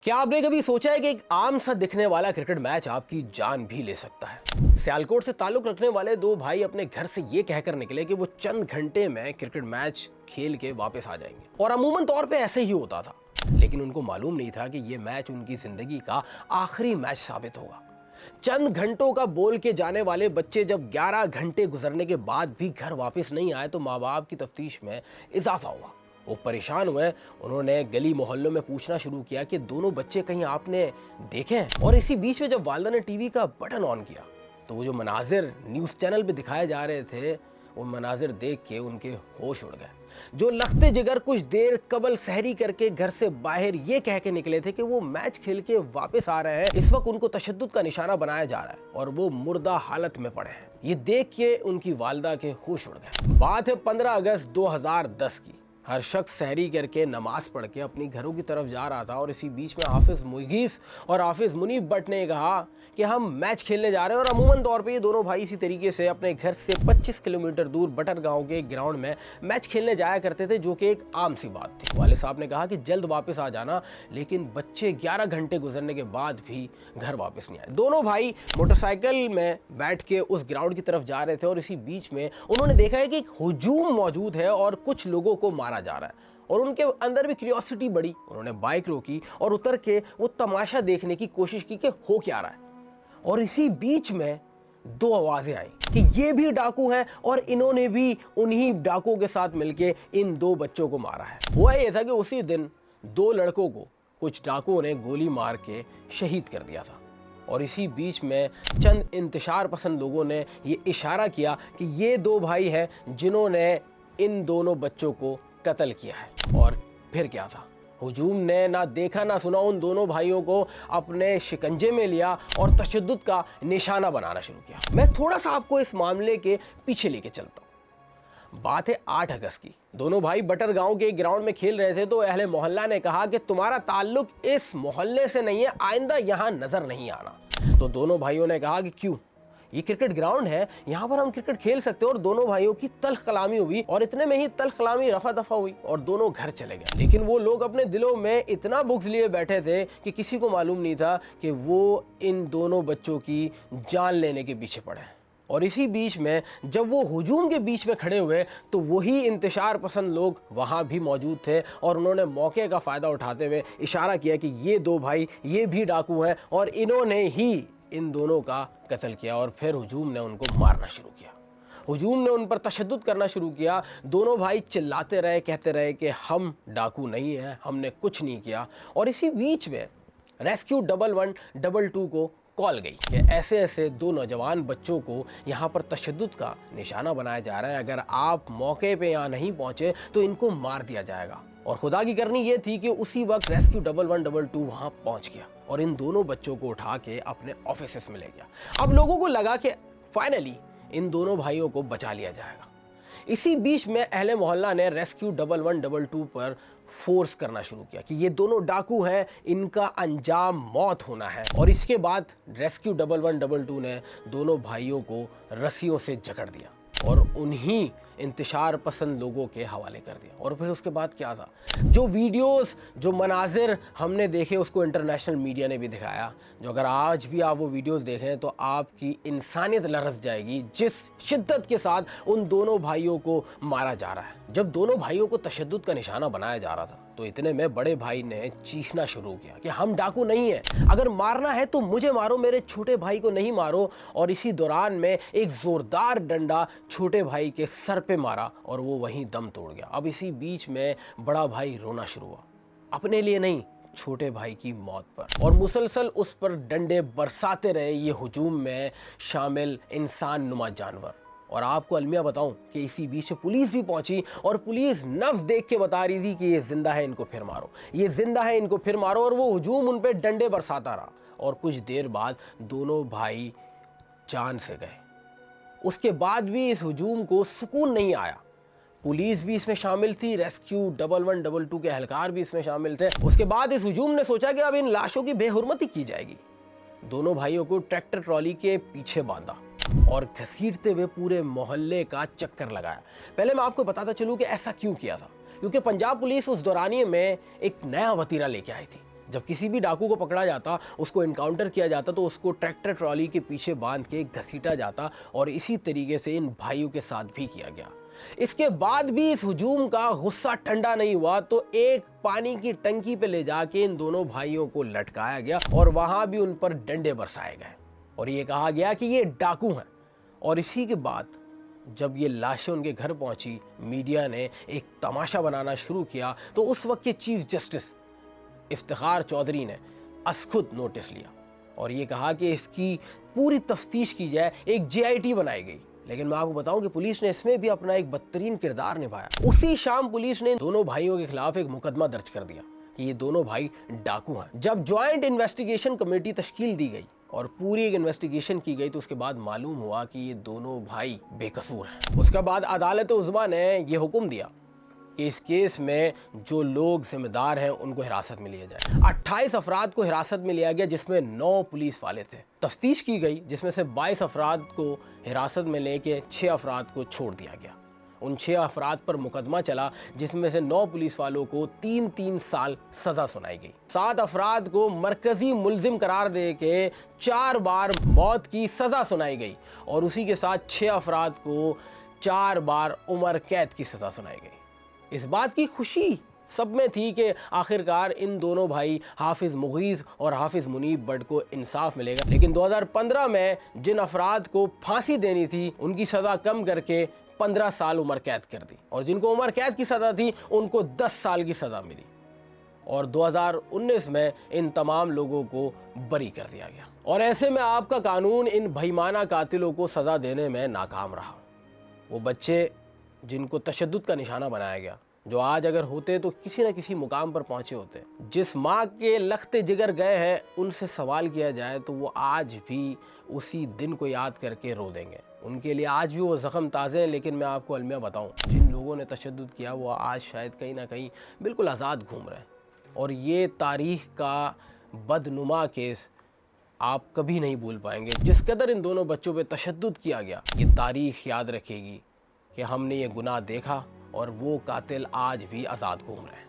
क्या आपने कभी सोचा है कि एक आम सा दिखने वाला क्रिकेट मैच आपकी जान भी ले सकता है। सियालकोट से ताल्लुक रखने वाले दो भाई अपने घर से ये कहकर निकले कि वो चंद घंटे में क्रिकेट मैच खेल के वापस आ जाएंगे, और अमूमन तौर पे ऐसे ही होता था। लेकिन उनको मालूम नहीं था कि ये मैच उनकी जिंदगी का आखिरी मैच साबित होगा। चंद घंटों का बोल के जाने वाले बच्चे जब 11 घंटे गुजरने के बाद भी घर वापस नहीं आए तो माँ बाप की तफ्तीश में इजाफा हुआ। वो परेशान हुए। उन्होंने गली मोहल्लों में पूछना शुरू किया कि दोनों बच्चे कहीं आपने देखे हैं। और इसी बीच में जब वालिदा ने टीवी का बटन ऑन किया तो वो जो मनाजिर न्यूज़ चैनल पे दिखाए जा रहे थे, वो मनाजिर देख के उनके होश उड़ गए। जो लखते जिगर कुछ देर कबल सहरी करके घर से बाहर ये कह के निकले थे कि वो मैच खेल के वापस आ रहे हैं, इस वक्त उनको तशद्दुद का निशाना बनाया जा रहा है और वो मुर्दा हालत में पड़े हैं। ये देख के उनकी वालिदा के होश उड़ गए। बात है 15 अगस्त 2010 की। हर शख्स सहरी करके नमाज पढ़ के अपनी घरों की तरफ जा रहा था और इसी बीच में हाफिज मुगीस और हाफिज मुनीब भट्ट ने कहा कि हम मैच खेलने जा रहे हैं। और अमूमन तौर पे ये दोनों भाई इसी तरीके से अपने घर से 25 किलोमीटर दूर बटर गांव के ग्राउंड में मैच खेलने जाया करते थे, जो कि एक आम सी बात थी। वाले साहब ने कहा कि जल्द वापस आ जाना, लेकिन बच्चे 11 घंटे गुजरने के बाद भी घर वापस नहीं आए। दोनों भाई मोटरसाइकिल में बैठ के उस ग्राउंड की तरफ जा रहे थे और इसी बीच में उन्होंने देखा है कि एक हुजूम मौजूद है और कुछ लोगों को मारा जा रहा है। और उनके अंदर भी क्यूरियोसिटी बढ़ी। उन्होंने बाइक रोकी और उतर के वो तमाशा देखने की कोशिश की कि हो क्या रहा है। और इसी बीच में दो आवाजें आई कि ये भी डाकू हैं और इन्होंने भी उन्हीं डाकुओं के साथ मिलके इन दो बच्चों को मारा है। हुआ ये था कि उसी दिन दो लड़कों को कुछ डाकुओं ने गोली मार के शहीद कर दिया था। और इसी बीच में चंद इंतशार पसंद लोगों ने ये इशारा किया कि ये दो भाई हैं जिन्होंने इन दोनों बच्चों को कत्ल किया है। और फिर क्या था, हुजूम ने ना देखा ना सुना उन दोनों भाइयों को अपने शिकंजे में लिया और तशद्दुद का निशाना बनाना शुरू किया। मैं थोड़ा सा आपको इस मामले के पीछे लेके चलता हूँ। बात है 8 अगस्त की। दोनों भाई बटर गांव के ग्राउंड में खेल रहे थे तो अहले मोहल्ला ने कहा कि तुम्हारा ताल्लुक इस मोहल्ले से नहीं है, आइंदा यहाँ नजर नहीं आना। तो दोनों भाइयों ने कहा कि क्यों, ये क्रिकेट ग्राउंड है, यहाँ पर हम क्रिकेट खेल सकते हैं। और दोनों भाइयों की तल्ख कलामी हुई और इतने में ही तल्ख कलामी रफा दफा हुई और दोनों घर चले गए। लेकिन वो लोग अपने दिलों में इतना बुग़्ज़ लिए बैठे थे कि किसी को मालूम नहीं था कि वो इन दोनों बच्चों की जान लेने के पीछे पड़े। और इसी बीच में जब वो हुजूम के बीच में खड़े हुए तो वही इंतशार पसंद लोग वहाँ भी मौजूद थे और उन्होंने मौके का फ़ायदा उठाते हुए इशारा किया कि ये दो भाई ये भी डाकू हैं और इन्होंने ही इन दोनों का कत्ल किया। और फिर हुजूम ने उनको मारना शुरू किया। हुजूम ने उन पर तशद्दुद करना शुरू किया। दोनों भाई चिल्लाते रहे, कहते रहे कि हम डाकू नहीं हैं, हमने कुछ नहीं किया। और इसी बीच में रेस्क्यू 1112 को कॉल गई कि ऐसे ऐसे दो नौजवान बच्चों को यहाँ पर तशद्दुद का निशाना बनाया जा रहा है, अगर आप मौके पे यहाँ नहीं पहुँचे तो इनको मार दिया जाएगा। और खुदा की करनी ये थी कि उसी वक्त रेस्क्यू 1112 वहाँ पहुँच गया और इन दोनों बच्चों को उठा के अपने ऑफिस में ले गया। अब लोगों को लगा कि फाइनली इन दोनों भाइयों को बचा लिया जाएगा। इसी बीच में अहले मोहल्ला ने रेस्क्यू 1112 पर फोर्स करना शुरू किया कि ये दोनों डाकू हैं, इनका अंजाम मौत होना है। और इसके बाद रेस्क्यू 1112 ने दोनों भाइयों को रस्सियों से जकड़ दिया और उन्हीं इंतशार पसंद लोगों के हवाले कर दिया। और फिर उसके बाद क्या था, जो वीडियोस जो मनाजिर हमने देखे उसको इंटरनेशनल मीडिया ने भी दिखाया। जो अगर आज भी आप वो वीडियोस देखें तो आपकी इंसानियत लरस जाएगी जिस शिद्दत के साथ उन दोनों भाइयों को मारा जा रहा है। जब दोनों भाइयों को तशद्दुद का निशाना बनाया जा रहा था तो इतने में बड़े भाई ने चीखना शुरू किया कि हम डाकू नहीं हैं, अगर मारना है तो मुझे मारो, मेरे छोटे भाई को नहीं मारो। और इसी दौरान में एक जोरदार डंडा छोटे भाई के सर पे मारा और वो वहीं दम तोड़ गया। अब इसी बीच में बड़ा भाई रोना शुरू हुआ, अपने लिए नहीं, छोटे भाई की मौत पर। और मुसलसल उस पर डंडे बरसाते रहे ये हुजूम में शामिल इंसान नुमा जानवर। और आपको अलमिया बताऊं कि इसी बीच पुलिस भी पहुंची और पुलिस नफ्स देख के बता रही थी कि ये जिंदा है, इनको फिर मारो, ये जिंदा है, इनको फिर मारो। और वो हुजूम उन पे डंडे बरसाता रहा और कुछ देर बाद दोनों भाई जान से गए। उसके बाद भी इस हुजूम को सुकून नहीं आया। पुलिस भी इसमें शामिल थी, रेस्क्यू 1112 के एहलकार भी इसमें शामिल थे। उसके बाद इस हुजूम ने सोचा कि अब इन लाशों की बेहुरमती की जाएगी। दोनों भाइयों को ट्रैक्टर ट्रॉली के पीछे बांधा और घसीटते हुए पूरे मोहल्ले का चक्कर लगाया। पहले मैं आपको बताता चलूं कि ऐसा क्यों किया था, क्योंकि पंजाब पुलिस उस दौरानिये में एक नया वतीरा लेके आई थी जब किसी भी डाकू को पकड़ा जाता, उसको इनकाउंटर किया जाता तो उसको ट्रैक्टर ट्रॉली के पीछे बांध के घसीटा जाता, और इसी तरीके से इन भाइयों के साथ भी किया गया। इसके बाद भी इस हुजूम का गुस्सा ठंडा नहीं हुआ तो एक पानी की टंकी पे ले जाके इन दोनों भाइयों को लटकाया गया और वहां भी उन पर डंडे बरसाए गए और ये कहा गया कि ये डाकू हैं। और इसी के बाद जब ये लाशें उनके घर पहुंची, मीडिया ने एक तमाशा बनाना शुरू किया तो उस वक्त के चीफ जस्टिस इफ्तिखार चौधरी ने खुद नोटिस लिया और ये कहा कि इसकी पूरी तफ्तीश की जाए, एक JIT बनाई गई। लेकिन मैं आपको बताऊं कि पुलिस ने इसमें भी अपना एक बदतरीन किरदार निभाया। उसी शाम पुलिस ने दोनों भाइयों के खिलाफ एक मुकदमा दर्ज कर दिया कि ये दोनों भाई डाकू हैं। जब ज्वाइंट इन्वेस्टिगेशन कमेटी तश्कील दी गई और पूरी एक इन्वेस्टिगेशन की गई तो उसके बाद मालूम हुआ कि ये दोनों भाई बेकसूर हैं। उसके बाद अदालत उज़्मा ने ये हुक्म दिया कि इस केस में जो लोग जिम्मेदार हैं उनको हिरासत में लिया जाए। 28 अफराद को हिरासत में लिया गया जिसमें 9 पुलिस वाले थे। तफ्तीश की गई जिसमें से 22 अफराद को हिरासत में लेके 6 अफराद को छोड़ दिया गया। उन 6 अफराद पर मुकदमा चला जिसमें से 9 पुलिस वालों को 3-3 साल सजा सुनाई गई। 7 अफराद को मरकजी मुलजिम करार दे के 4 बार मौत की सजा सुनाई गई और उसी के साथ 6 अफराद को 4 बार उम्र कैद की सजा सुनाई गई। इस बात की खुशी सब में थी कि आखिरकार इन दोनों भाई हाफिज मुगीज़ और हाफिज मुनीब बट को इंसाफ मिलेगा। लेकिन 2015 में जिन अफराद को फांसी देनी थी उनकी सज़ा कम करके 15 साल उम्र कैद कर दी और जिनको उम्र कैद की सज़ा थी उनको 10 साल की सज़ा मिली और 2019 में इन तमाम लोगों को बरी कर दिया गया। और ऐसे में आपका कानून इन बेईमाना कातिलों को सज़ा देने में नाकाम रहा। वो बच्चे जिनको तशद्दुद का निशाना बनाया गया, जो आज अगर होते तो किसी न किसी मुकाम पर पहुंचे होते, जिस माँ के लख्ते जिगर गए हैं, उनसे सवाल किया जाए तो वो आज भी उसी दिन को याद करके रो देंगे। उनके लिए आज भी वो ज़ख्म ताज़े हैं। लेकिन मैं आपको अलमिया बताऊं, जिन लोगों ने तशद्दुद किया वो आज शायद कहीं ना कहीं बिल्कुल आज़ाद घूम रहे हैं और ये तारीख़ का बदनुमा केस आप कभी नहीं भूल पाएंगे। जिस कदर इन दोनों बच्चों पे तशद्दुद किया गया, ये तारीख़ याद रखेगी कि हमने ये गुनाह देखा और वो कातिल आज भी आज़ाद घूम रहे हैं।